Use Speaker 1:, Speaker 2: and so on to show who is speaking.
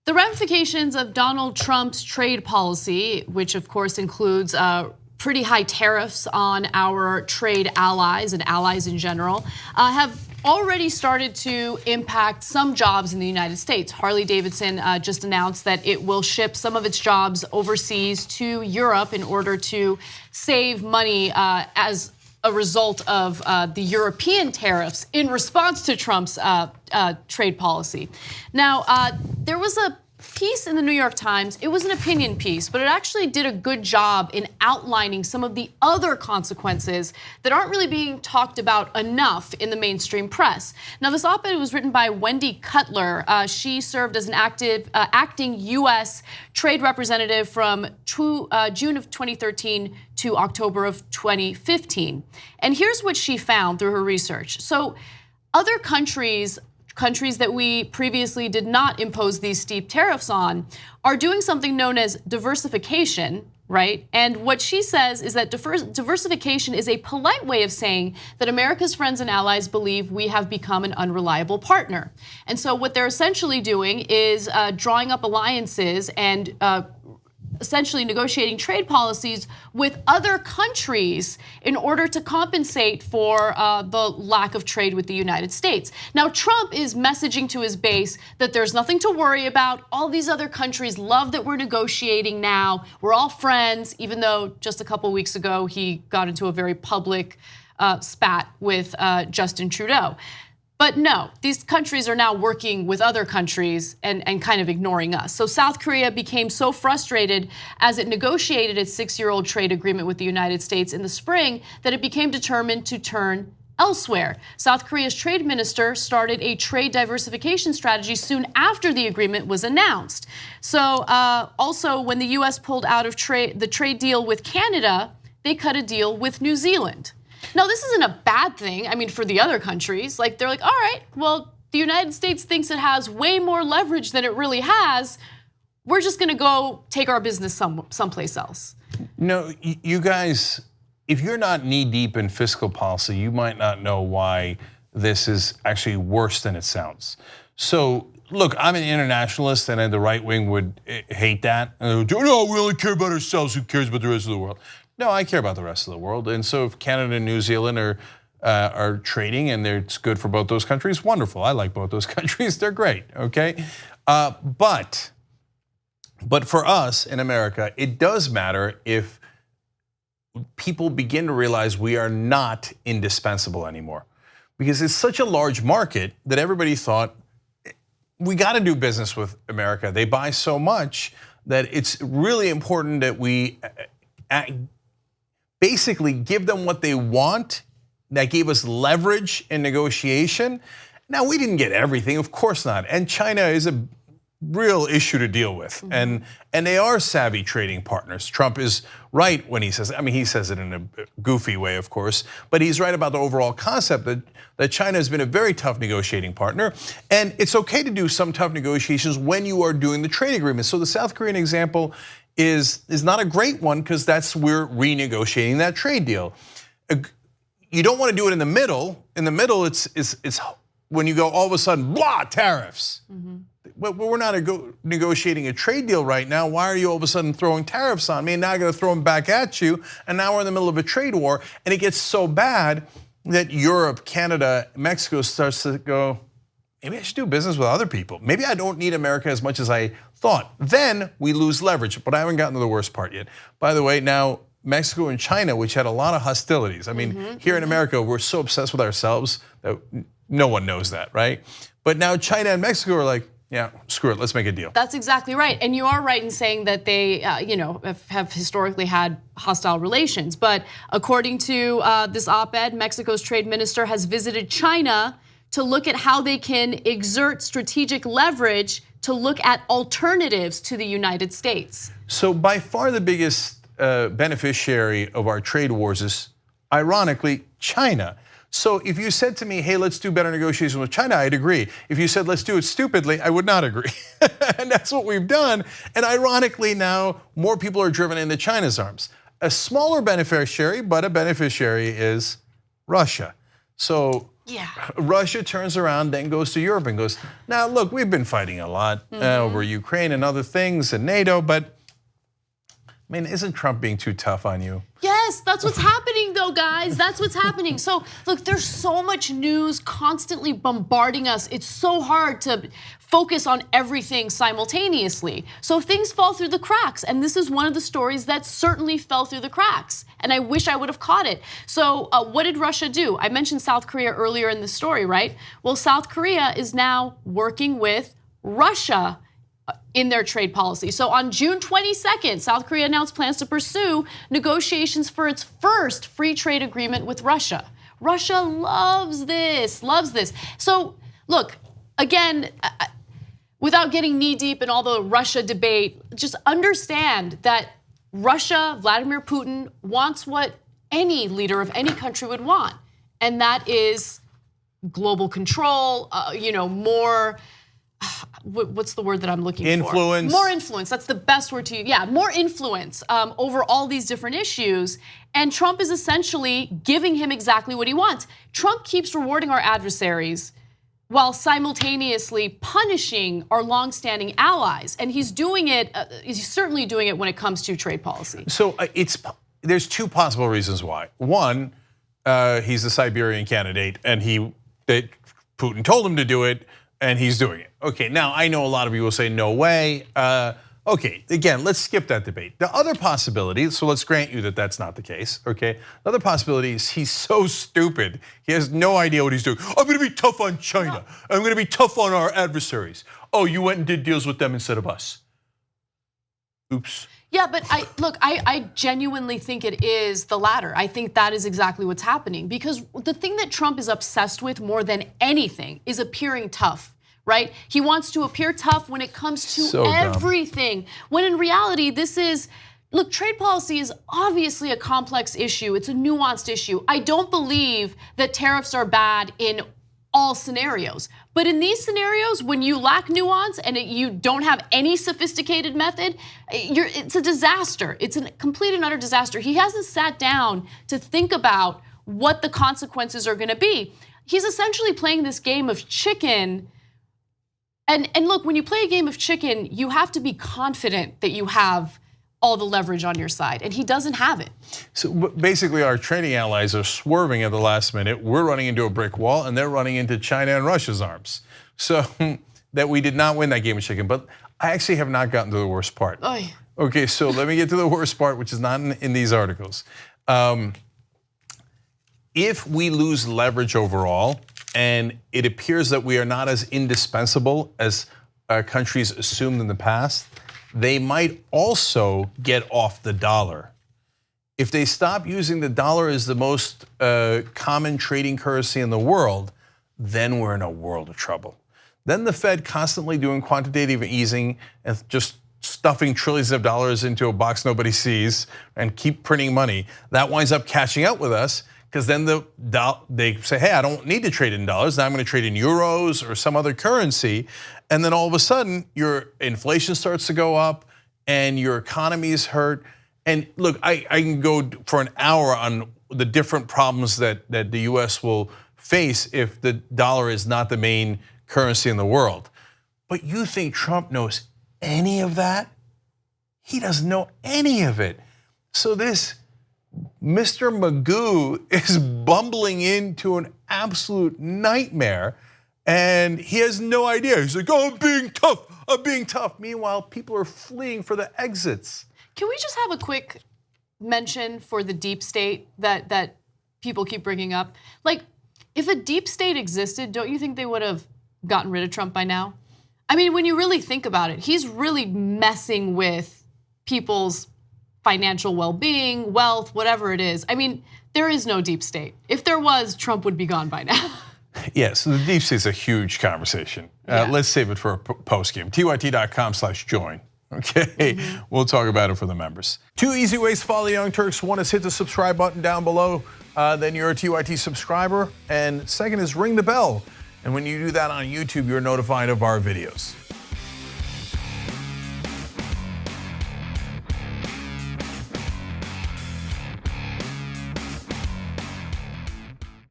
Speaker 1: The ramifications of Donald Trump's trade policy, which of course includes pretty high tariffs on our trade allies and allies in general, have already started to impact some jobs in the United States. Harley-Davidson just announced that it will ship some of its jobs overseas to Europe in order to save money as a result of the European tariffs in response to Trump's trade policy. Now, there was a piece in the New York Times. It was an opinion piece, but it actually did a good job in outlining some of the other consequences that aren't really being talked about enough in the mainstream press. Now, this op-ed was written by Wendy Cutler. She served as an acting US trade representative from June of 2013 to October of 2015. And here's what she found through her research. So other countries that we previously did not impose these steep tariffs on are doing something known as diversification, right? And what she says is that diversification is a polite way of saying that America's friends and allies believe we have become an unreliable partner. And so what they're essentially doing is drawing up alliances and essentially negotiating trade policies with other countries in order to compensate for the lack of trade with the United States. Now, Trump is messaging to his base that there's nothing to worry about. All these other countries love that we're negotiating now. We're all friends, even though just a couple weeks ago he got into a very public spat with Justin Trudeau. But no, these countries are now working with other countries and kind of ignoring us. So South Korea became so frustrated as it negotiated its 6-year-old trade agreement with the United States in the spring that it became determined to turn elsewhere. South Korea's trade minister started a trade diversification strategy soon after the agreement was announced. So also when the US pulled out of the trade deal with Canada, they cut a deal with New Zealand. Now, this isn't a bad thing, I mean, for the other countries. Like, they're like, all right, well, the United States thinks it has way more leverage than it really has. We're just gonna go take our business someplace else.
Speaker 2: No, you guys, if you're not knee deep in fiscal policy, you might not know why this is actually worse than it sounds. So, look, I'm an internationalist and the right wing would hate that. No, we only care about ourselves, who cares about the rest of the world? No, I care about the rest of the world, and so if Canada and New Zealand are trading and it's good for both those countries, wonderful. I like both those countries; they're great. Okay, but for us in America, it does matter if people begin to realize we are not indispensable anymore, because it's such a large market that everybody thought we got to do business with America. They buy so much that it's really important that we basically give them what they want. That gave us leverage in negotiation. Now, we didn't get everything, of course not. And China is a real issue to deal with. And they are savvy trading partners. Trump is right when he says, I mean, he says it in a goofy way, of course, but he's right about the overall concept that China has been a very tough negotiating partner. And it's okay to do some tough negotiations when you are doing the trade agreement. So the South Korean example is not a great one, because we're renegotiating that trade deal. You don't want to do it in the middle. In the middle, it's when you go all of a sudden, blah, tariffs. But we're not negotiating a trade deal right now. Why are you all of a sudden throwing tariffs on me? And now I got to throw them back at you. And now we're in the middle of a trade war. And it gets so bad that Europe, Canada, Mexico starts to go, maybe I should do business with other people. Maybe I don't need America as much as I thought. Then we lose leverage, but I haven't gotten to the worst part yet. By the way, now Mexico and China, which had a lot of hostilities. I mean, here in America, we're so obsessed with ourselves that no one knows that, right? But now China and Mexico are like, yeah, screw it, let's make a deal.
Speaker 1: That's exactly right. And you are right in saying that they have historically had hostile relations. But according to this op-ed, Mexico's trade minister has visited China to look at how they can exert strategic leverage to look at alternatives to the United States.
Speaker 2: So by far the biggest beneficiary of our trade wars is, ironically, China. So if you said to me, hey, let's do better negotiations with China, I'd agree. If you said, let's do it stupidly, I would not agree. And that's what we've done. And ironically now, more people are driven into China's arms. A smaller beneficiary, but a beneficiary, is Russia. So
Speaker 1: Yeah.
Speaker 2: Russia turns around, then goes to Europe and goes, now look, we've been fighting a lot over Ukraine and other things and NATO, but I mean, isn't Trump being too tough on you?
Speaker 1: Yes, that's what's happening though, guys. That's what's happening. So look, there's so much news constantly bombarding us. It's so hard to focus on everything simultaneously. So things fall through the cracks, and this is one of the stories that certainly fell through the cracks, and I wish I would have caught it. So what did Russia do? I mentioned South Korea earlier in the story, right? Well, South Korea is now working with Russia in their trade policy. So on June 22nd, South Korea announced plans to pursue negotiations for its first free trade agreement with Russia. Russia loves this, loves this. So look, again, without getting knee deep in all the Russia debate, just understand that Russia, Vladimir Putin, wants what any leader of any country would want, and that is global control, more, what's the word that I'm looking for?
Speaker 2: Influence.
Speaker 1: More influence, that's the best word to use. Yeah, more influence over all these different issues. And Trump is essentially giving him exactly what he wants. Trump keeps rewarding our adversaries while simultaneously punishing our longstanding allies. And he's doing it, he's certainly doing it when it comes to trade policy.
Speaker 2: So there's two possible reasons why. One, he's the Siberian candidate and Putin told him to do it, and he's doing it. Okay, now I know a lot of you will say, no way. Okay, again, let's skip that debate. The other possibility, so let's grant you that that's not the case, okay? The other possibility is he's so stupid, he has no idea what he's doing. I'm gonna be tough on China. I'm gonna be tough on our adversaries. Oh, you went and did deals with them instead of us. Oops.
Speaker 1: Yeah, but I genuinely think it is the latter. I think that is exactly what's happening, because the thing that Trump is obsessed with more than anything is appearing tough, right? He wants to appear tough when it comes to everything, when in reality look, trade policy is obviously a complex issue. It's a nuanced issue. I don't believe that tariffs are bad in all scenarios. But in these scenarios, when you lack nuance and you don't have any sophisticated method, it's a disaster. It's a complete and utter disaster. He hasn't sat down to think about what the consequences are gonna be. He's essentially playing this game of chicken. And look, when you play a game of chicken, you have to be confident that you have all the leverage on your side, and he doesn't have it.
Speaker 2: So basically our trading allies are swerving at the last minute. We're running into a brick wall and they're running into China and Russia's arms. So that we did not win that game of chicken, but I actually have not gotten to the worst part.
Speaker 1: Oy.
Speaker 2: Okay, so let me get to the worst part, which is not in these articles. If we lose leverage overall, and it appears that we are not as indispensable as countries assumed in the past, they might also get off the dollar. If they stop using the dollar as the most common trading currency in the world, then we're in a world of trouble. Then the Fed constantly doing quantitative easing and just stuffing trillions of dollars into a box nobody sees and keep printing money, that winds up catching up with us, because then they say, hey, I don't need to trade in dollars, now I'm gonna trade in euros or some other currency. And then all of a sudden, your inflation starts to go up and your economy is hurt. And look, I can go for an hour on the different problems that the US will face if the dollar is not the main currency in the world. But you think Trump knows any of that? He doesn't know any of it. So this Mr. Magoo is bumbling into an absolute nightmare, and he has no idea. He's like, oh, I'm being tough, I'm being tough. Meanwhile, people are fleeing for the exits.
Speaker 1: Can we just have a quick mention for the deep state that people keep bringing up? Like, if a deep state existed, don't you think they would have gotten rid of Trump by now? I mean, when you really think about it, he's really messing with people's financial well-being, wealth, whatever it is. I mean, there is no deep state. If there was, Trump would be gone by now.
Speaker 2: Yes, so the deep state is a huge conversation. Yeah. Let's save it for a post game. tyt.com/join. Okay, we'll talk about it for the members. 2 easy ways to follow the Young Turks. One is hit the subscribe button down below, then you're a TYT subscriber. And second is ring the bell. And when you do that on YouTube, you're notified of our videos.